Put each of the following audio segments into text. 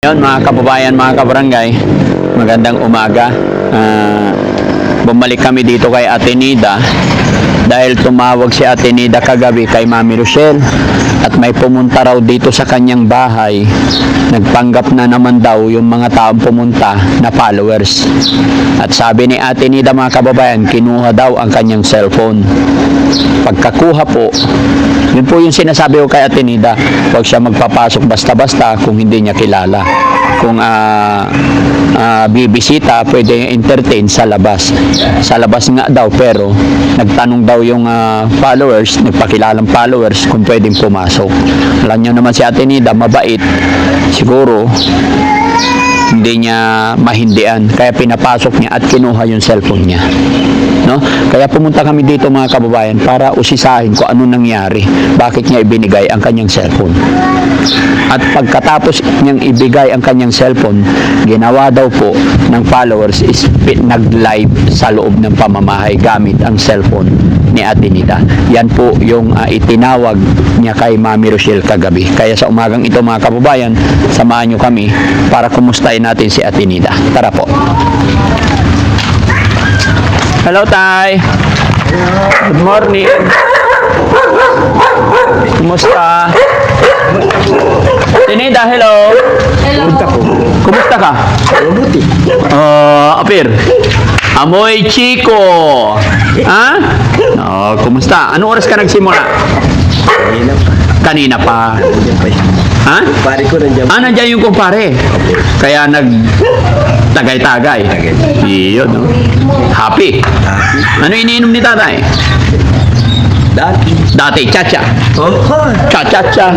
Yun, mga kababayan, mga kabarangay, magandang umaga. Bumalik kami dito kay Ate Nida dahil tumawag si Ate Nida kagabi kay Mami Rochelle at may pumunta raw dito sa kanyang bahay. Nagpanggap na naman daw yung mga taong pumunta na followers. At sabi ni Ate Nida, mga kababayan, kinuha daw ang kanyang cellphone. Pagkakuha po, yun po yung sinasabi ko kay Ate Nida, huwag siya magpapasok basta-basta kung hindi niya kilala. Kung bibisita, pwede entertain sa labas. Sa labas nga daw, pero nagtanong daw yung followers, nagpakilalang followers kung pwedeng pumasok. Alam niyo naman si Ate Nida, mabait. Siguro, hindi niya mahindian, kaya pinapasok niya at kinuha yung cellphone niya, no? Kaya pumunta kami dito, mga kababayan, para usisahin kung ano nangyari, bakit niya ibinigay ang kanyang cellphone. At pagkatapos niyang ibigay ang kanyang cellphone, ginawa daw po ng followers is nag-live sa loob ng pamamahay gamit ang cellphone ni Ate Nida. Yan po yung itinawag niya kay Mami Rochelle kagabi. Kaya sa umagang ito, mga kababayan, samahan niyo kami para kumustahin natin si Ate Nida. Tara po. Hello, Tay. Good morning. Kumusta? Ate Nida, hello. Hello. Kumusta ka? Mabuti. Apir. Amoy Chico. Ha? Kumusta? Anong oras ka nagsimula? Kanina pa. Ha? Pare ko nandiyan. Nandiyan yung kumpare. Kaya tagay-tagay. Iyon, no? Happy. Ano iniinom ni tatay? Dati, chacha. Oh, Cha-cha-cha.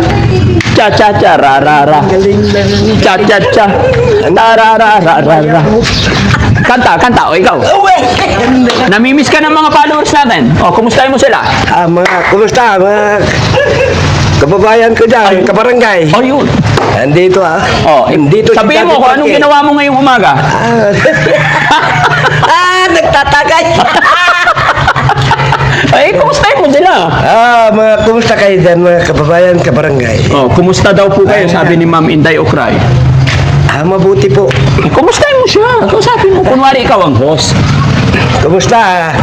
Cha-cha-cha, ra-ra-ra. galing na. Cha-cha-cha. Ta-ra-ra-ra-ra. Kanta, o ikaw. Namimiss ka ng mga followers natin. Kumustahin mo sila? Kumusta? Mga kababayan ko dyan, kabarangay. Yun. Andito Andito si Sabihin mo Daddy kung anong Frankie. ginawa mo ngayong umaga. Nagtatagay. Kumustahin mo sila? Mga kumusta kayo dyan, mga kababayan, kabarangay? Kumusta daw po kayo, sabi ni Ma'am Inday Okray. Mabuti po. Kumustahin mo siya. Kausapin mo. Kunwari ikaw ang host. Kumusta?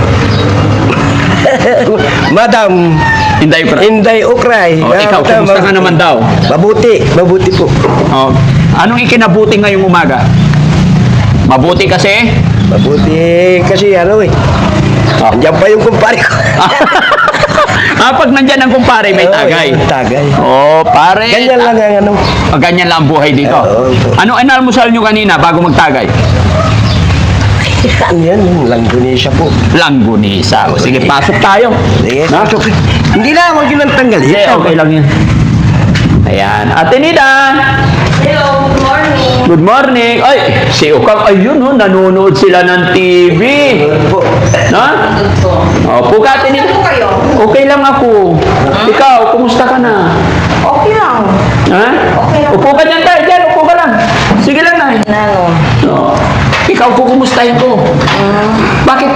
Madam Inday Okray. Inday Okray. Ikaw, kumusta ka naman daw? Mabuti po. Anong ikinabuti ngayong umaga? Mabuti kasi? Mabuti kasi Andiyan pa yung kumpare ko. Pag nandyan ang kumpare, may tagay. Tagay. Pare. Ganyan lang ang Ganyan lang ang buhay dito. Anong inalmusal nyo kanina bago magtagay? Yan, langgunisa po. Langgunisa. Sige, pasok tayo. Sige, pasok. Hindi na, huwag yun ang tanggalin. Hindi, okay lang yan. Ayan. Ate Nida. Hello, good morning. Good morning. Ay, si Ukang, ayun, nanonood sila ng TV. No? Po ka, Ate Nida. Ano kayo? Okay lang ako. Ikaw, kumusta ka na? Okay lang. Ha? Okay lang. Upo ka dyan tayo, dyan. Upo ka lang. Sige lang, Nay. Ikaw po, kumustahin ko. Bakit?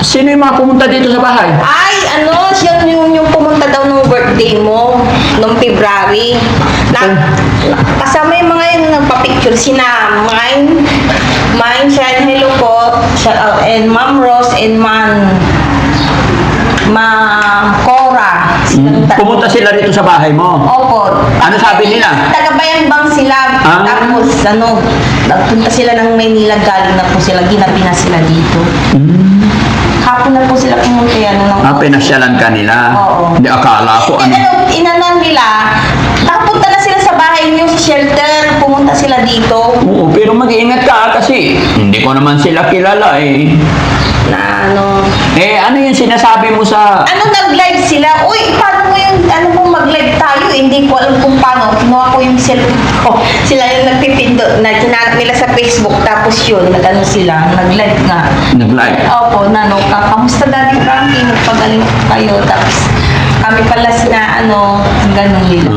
Sino yung mga pumunta dito sa bahay? Ay, siya yung pumunta daw nung birthday mo, nung February. Kasama yung mga yun, nagpa-picture sina Mine, Shine, hello po, and Ma'am Rose, and Ma'am Cora. Pumunta sila rito sa bahay mo. Opo. Ano sabi nila? Taga-Bayan Bang sila. Tapos, nagpunta sila ng Maynila, galing na po sila, ginabi na sila dito. Hapon na po sila pumunta Pinasyalan ka nila? Oo. Hindi, akala ko Inanan nila, nakapunta na sila sa bahay niyo, sa shelter, pumunta sila dito. Oo, pero mag-iingat ka kasi hindi ko naman sila kilala eh. Ano yung sinasabi mo sa... Nag-live sila? Uy, paano mo yung, mag-live tayo? Hindi ko alam kung paano. Kinuha ko yung cellphone ko. Sila yung nagpipindot, na kinanap nila sa Facebook, tapos yun, sila, nag-live nga. Nag-live? Opo, kamusta Daddy Frankie? Magpagaling kayo, tapos kami pala ganun nila.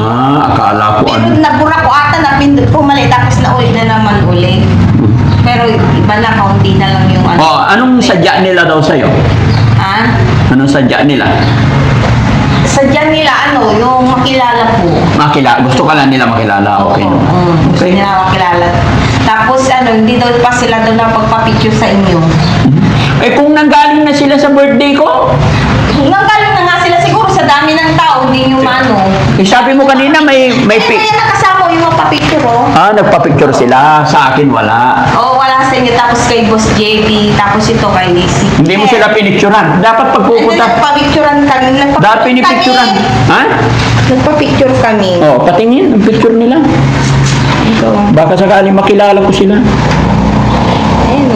Akala ko Pero nabura ko ata, napindot ko mali, tapos naulit na naman uli. Pero iba na, kaunti na lang yung anong sadya nila daw sa'yo? Ha? Anong sadya nila? sadya nila yung makilala po. Gusto ka lang nila makilala. Okay. Gusto nila makilala. Tapos hindi daw pa sila doon na pagpa-picture sa inyo. Eh kung nanggaling na sila sa birthday ko, Nanggaling na nga sila siguro sa dami ng tao, hindi nyo eh sabi mo kanina may Kaya nakasama yung mapapicture nagpa-picture sila. Sa akin wala. wala sa inyo. Tapos kay Boss JB, tapos ito kay Lizzie. Hindi mo sila pinicturan. Dapat pagpupunta. Nagpa-picturean kami. Dapat pinipicturan. Ha? Nagpa-picture kami. Oh, patingin ang picture nila. Ito. Baka sakaling makilala ko sila. Ayun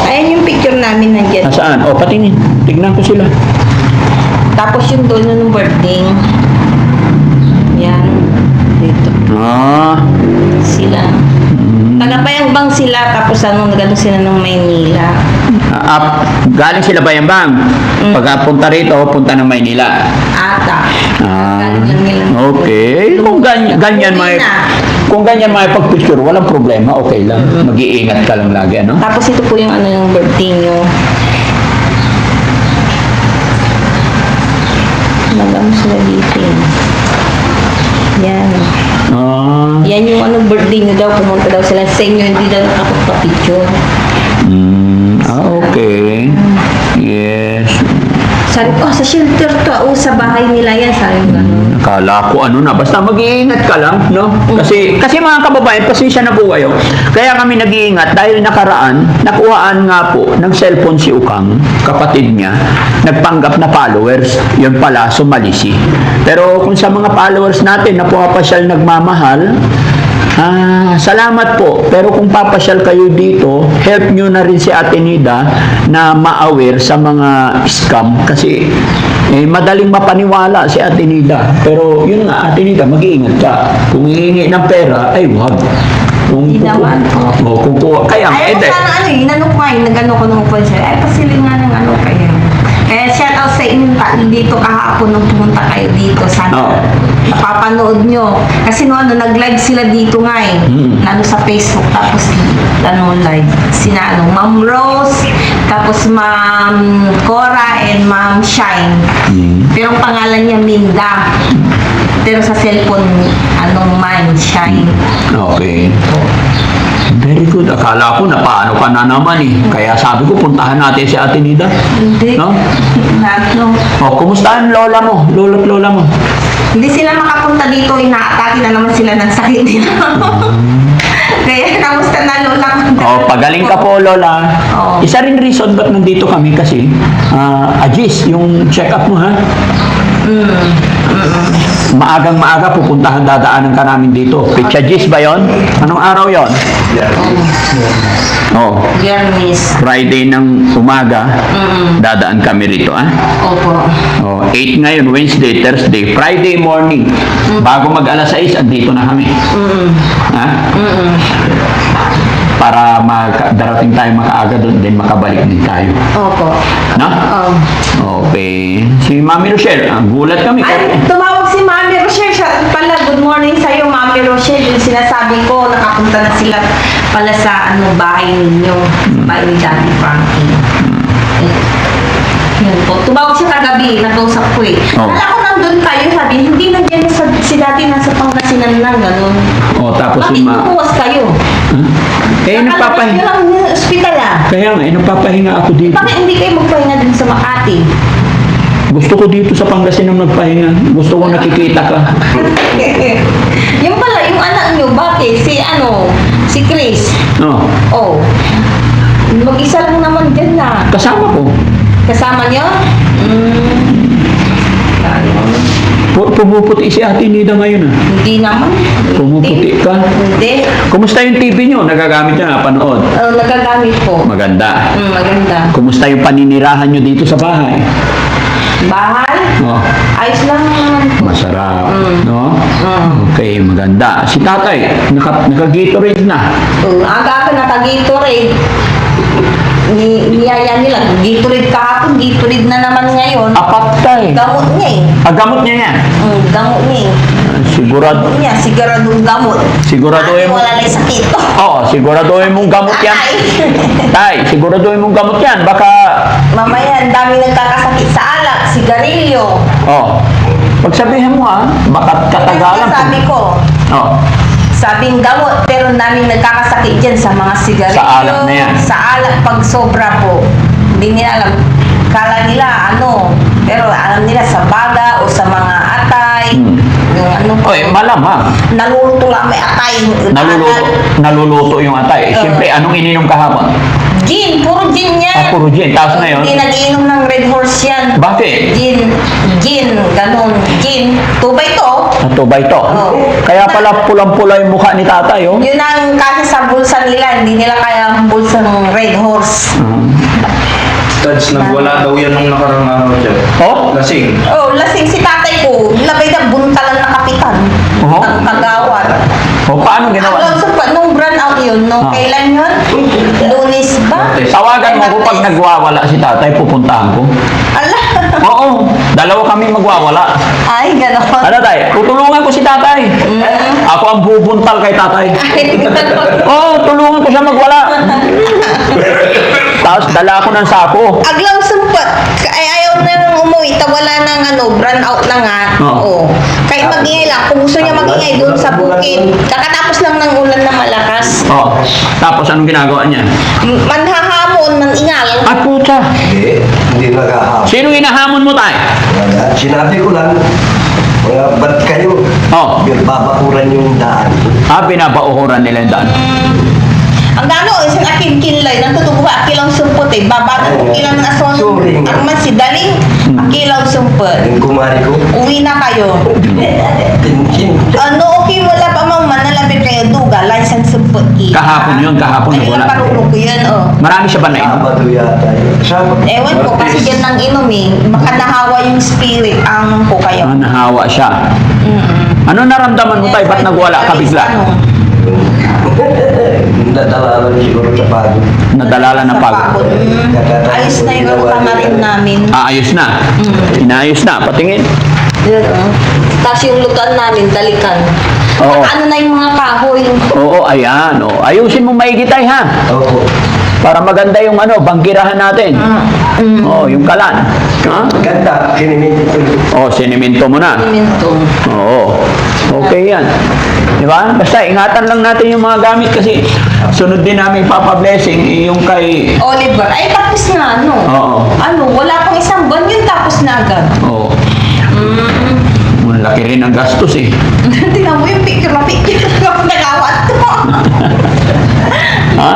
Ayan yung picture namin nandiyan. Nasaan? Oh, patingin. Tignan ko sila. Tapos yung doon nung birthday. Yan. Dito. Ah. Sila. Taga-Bayambang sila. Tapos nagano sila ng Maynila. Galing sila Bayambang. Pagpunta rito, punta ng Maynila. Ata. Galing lang nila. Okay. Kung ganyan may pag-picture, walang problema. Okay lang. Mag-iingat ka lang lagi, ano? Tapos ito po yung yung birthday nyo. Nagano sila dito. Yan. Yan yung birthday nyo daw. Pumunta daw sila sa inyo. Hindi daw nakapagpa-picture. Okay. Yes. Sabi ko, sa shelter to. Sa bahay nila yan. Sabi ko gano'n. Akala ko basta mag-iingat ka lang, no? Kasi mga kababayan, pasensya na po kayo. Kaya kami nag-iingat dahil nakaraan, nakuhaan nga po ng cellphone si Ukang, kapatid niya, nagpanggap na followers. Yun pala, sumalisi. Pero kung sa mga followers natin na pumapasyal nagmamahal, salamat po. Pero kung papasyal kayo dito, help nyo na rin si Ate Nida na ma-aware sa mga scam kasi madaling mapaniwala si Ate Nida. Pero yun nga, Ate Nida, mag-iingat ka. Kung hihingi ng pera, ay wag. Hindi naman po. Kaya inano ko ngayon, nag-ano ko nung po siya. Ay, pasiling nga ng kayo. Kaya shout out sa inyo dito kahapon nung pumunta kayo dito. Sana napapanood nyo. Kasi nag-live sila dito nga sa Facebook. Tapos live. Sina Ma'am Rose, tapos Ma'am Cora and Ma'am Shine. Pero ang pangalan niya Minda. Pero sa cellphone, Ma'am Shine. Okay. Very good. Akala ko na paano ka na naman Kaya sabi ko, puntahan natin si Ate Nida. Hindi. No? Kumusta ang lola mo? Lolo't lola mo? Hindi sila makapunta dito. Inaatake na naman sila ng sakit nila. Kaya, kamusta na lola ko? Pagaling ka po, lola. Isa rin reason ba't nandito kami kasi, Ajis, yung check-up mo, ha? Maagang-maaga pupuntahan, dadaanan ka namin dito. Pitsa Jis ba yon? Anong araw yon? Biyernes. Friday ng umaga, dadaan kami rito, ha? Opo. 8 ngayon, Wednesday, Thursday, Friday morning. Bago mag-alas 6, andito na kami. Ha? Para darating tayo makaaga doon, then makabalik din tayo. Opo. No? Okay. Si Mami Rochelle, gulat kami. Ay, tumawag si Mami Rochelle. Siya pala, good morning sa'yo, Mami Rochelle. Yung sinasabi ko, nakapunta na sila pala sa bahay ninyo. Bahay ni Daddy Frankie. Yan po. Tumawag siya kagabi, nag-usap ko Kala ko nandun kayo, sabi, hindi nandiyan si Daddy nasa Pangasinan lang, gano'n. Tapos bakit bukas kayo? Nagpapahinga. Lang hospital Kaya nga, nagpapahinga ako dito. Bakit hindi kayo magpahinga din sa Makati? Gusto ko dito sa Pangasinan magpahinga. Gusto ko nakikita ka. Yung pala, yung anak nyo, bakit? Si Chris. Mag-isa lang naman dyan na. Kasama ko. Kasama nyo? Pumuputi si Ate Nida ngayon Hindi naman. Pumuputi ka? Hindi. Kumusta yung TV nyo? Nagagamit nyo na panood? Nagagamit po. Maganda. Maganda. Kumusta yung paninirahan nyo dito sa bahay? Bahay? Ayos lang naman po. Masarap. No? Okay, maganda. Si tatay, naka-Gatorade na. Aga ako naka-Gatorade. Niyaya nila. Gatorade kahapon, Gatorade na naman ngayon. Apatay. Gamot niya Gamot niya yan? Gamot niya Sigurado. Siguradong gamot. Siguraduhin mo. Wala lang sakit. Siguraduhin mong gamot yan. Tay, siguraduhin mong gamot yan. Baka mamaya, ang dami nagkakasakit sa alak. sigarilyo. Oh. Pagsabihin mo baka katagalan. Sabi ko, Oh. sabing gamot, pero namin nagkakasakit dyan sa mga sigarilyo. Sa alak na yan. Sa alak, pag sobra po. Hindi nila alam. Kala nila, pero alam nila sa baga o sa mga atay. Yung po. Oy, malamang. Naluluto lang may atay. Naluluto yung atay. Siyempre, anong ininom kahapon? Gin, puro gin yan. Puro gin. Tapos ngayon? Hindi nag-iinom ng Red Horse yan. Bakit? Gin, ganun. Gin. Tubay to. Natubay to. Oo. Kaya pala pulang-pula yung mukha ni tatay, oh. Yun ang kasi sa bulsa nila, hindi nila kaya ang bulsa ng Red Horse. Tads, nagwala daw yan nung nakarang araw dyan. Oh? Lasing. Oh, lasing si tatay ko. Labay na buntalan na kapitan. Oo. Ng kagawad. O, paano ginawa? Nung brand out yun, Ah. kailan yun? Lunes ba? Tawagan mo ko pag nagwawala si tatay, pupuntahan ko. Ala. Oo, dalawa kami magwawala. Ay, gano'n. Ano tay? Tutulungan ko si tatay. Ako ang bubuntal kay tatay. Ay, gano'n. Oo, tulungan ko siya magwala. Tapos dala ko ng sako. Aglang sumpat. Ay, ayaw na nang umuwi. Wala nang brand out na nga. Oo. Oo. Kahit magingay lang. Kung gusto niya magingay doon sa bukid. Kakatapos lang ng ulan na malakas. Oh, tapos anong ginagawa niya? Manhahamon, maningal. At puta. Hindi nag-ahap. Sino hinahamon mo tay? Sinabi ko lang, ba't kayo? Oh. Babakuran yung daan. Binabauhuran nila yung daan. Ang gano, isin akin kinlay, natutugo ba, akilang sumpot eh. Babago ko kilang ason. Sorry. Ang man si Daling, akilang sumpot. Yung kumari ko, Uwi na kayo. pinkin. Okay, wala pa mang manalapit kayo, duga, license sumpot eh. Kahapon yun, kahapon Ayun wala. ang parulong ko yun, Marami siya ba na inom? Sabado yata yun. Sabado. Ewan ko, kasi yan ang inom eh. Makanahawa yung spirit, ang ko kayo. Nahawa siya. Ano naramdaman mo tay? Ba't nagwala ka bigla? Nadalalan siguro sa pagod. Nadalala na pag. Ayos na yung kamarin namin. Ayos na. Inayos na. Patingin. Yun, Tapos yung lutuan namin, dalikan. Oo. Ano na yung mga kahoy. Oo, ayan. Oh. Ayusin mo maigi tay ha. Oo. Para maganda yung bangkirahan natin. Oo, yung kalan. Ha? Ganda, kiniminto. Oo, sinimento mo na. Minto. Oo. Okay yan. Di ba? Basta ingatan lang natin yung mga gamit kasi sunod din namin papa-blessing yung kay... Oliver, ay tapos na Oo. Wala pang isang buwan yun tapos na agad. Oo. Malaki rin ang gastos eh. Tingnan mo yung picture na nagawat ko. Ha?